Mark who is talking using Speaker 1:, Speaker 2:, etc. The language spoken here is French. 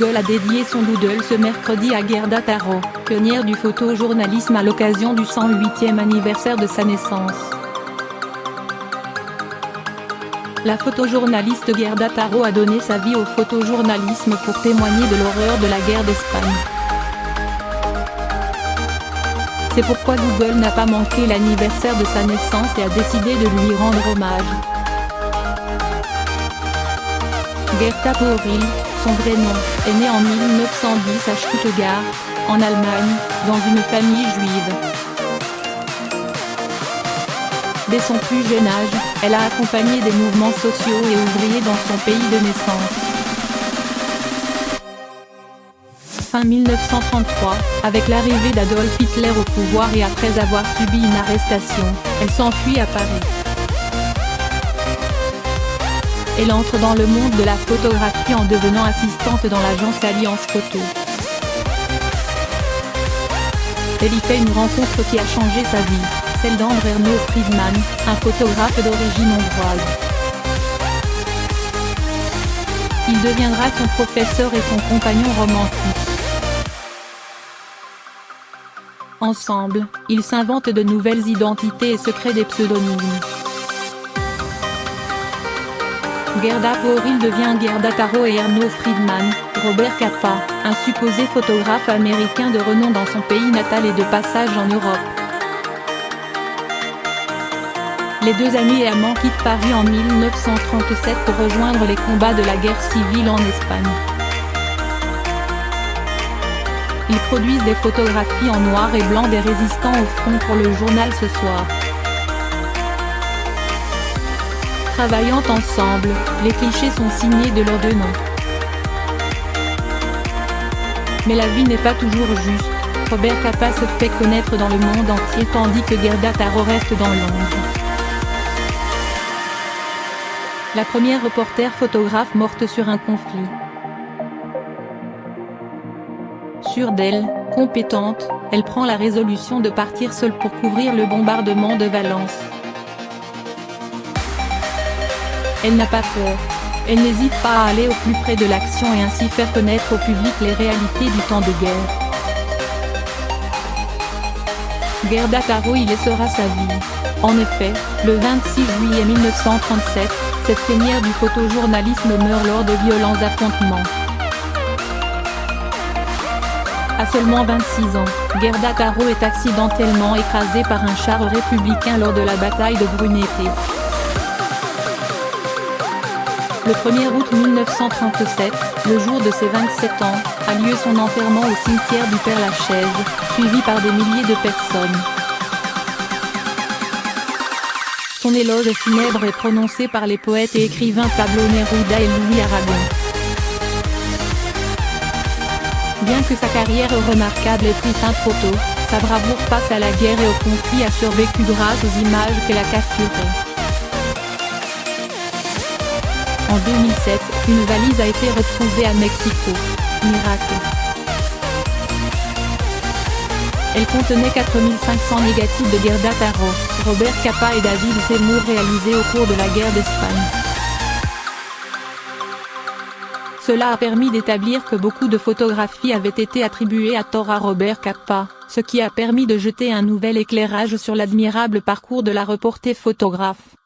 Speaker 1: Google a dédié son doodle ce mercredi à Gerda Taro, pionnière du photojournalisme à l'occasion du 108e anniversaire de sa naissance. La photojournaliste Gerda Taro a donné sa vie au photojournalisme pour témoigner de l'horreur de la guerre d'Espagne. C'est pourquoi Google n'a pas manqué l'anniversaire de sa naissance et a décidé de lui rendre hommage. Gerda Taro, son vrai nom, est née en 1910 à Stuttgart, en Allemagne, dans une famille juive. Dès son plus jeune âge, elle a accompagné des mouvements sociaux et ouvriers dans son pays de naissance. Fin 1933, avec l'arrivée d'Adolf Hitler au pouvoir et après avoir subi une arrestation, elle s'enfuit à Paris. Elle entre dans le monde de la photographie en devenant assistante dans l'agence Alliance Photo. Elle y fait une rencontre qui a changé sa vie, celle d'André Erno Friedman, un photographe d'origine hongroise. Il deviendra son professeur et son compagnon romantique. Ensemble, ils s'inventent de nouvelles identités et se créent des pseudonymes. Gerda Taro devient Gerda Taro et Erno Friedman, Robert Capa, un supposé photographe américain de renom dans son pays natal et de passage en Europe. Les deux amis et amants quittent Paris en 1937 pour rejoindre les combats de la guerre civile en Espagne. Ils produisent des photographies en noir et blanc des résistants au front pour le journal Ce Soir. Travaillant ensemble, les clichés sont signés de leurs deux noms. Mais la vie n'est pas toujours juste, Robert Capa se fait connaître dans le monde entier tandis que Gerda Taro reste dans l'ombre. La première reporter photographe morte sur un conflit. Sûre d'elle, compétente, elle prend la résolution de partir seule pour couvrir le bombardement de Valence. Elle n'a pas peur. Elle n'hésite pas à aller au plus près de l'action et ainsi faire connaître au public les réalités du temps de guerre. Gerda Taro y laissera sa vie. En effet, le 26 juillet 1937, cette pionnière du photojournalisme meurt lors de violents affrontements. À seulement 26 ans, Gerda Taro est accidentellement écrasée par un char républicain lors de la bataille de Brunete. Le 1er août 1937, le jour de ses 27 ans, a lieu son enterrement au cimetière du Père-Lachaise, suivi par des milliers de personnes. Son éloge funèbre est prononcé par les poètes et écrivains Pablo Neruda et Louis Aragon. Bien que sa carrière remarquable ait pris fin trop tôt, sa bravoure face à la guerre et au conflit a survécu grâce aux images qu'elle a capturées. En 2007, une valise a été retrouvée à Mexico. Miracle. Elle contenait 4500 négatifs de Gerda Taro, Robert Capa et David Seymour réalisés au cours de la guerre d'Espagne. Cela a permis d'établir que beaucoup de photographies avaient été attribuées à tort à Robert Capa, ce qui a permis de jeter un nouvel éclairage sur l'admirable parcours de la reporter photographe.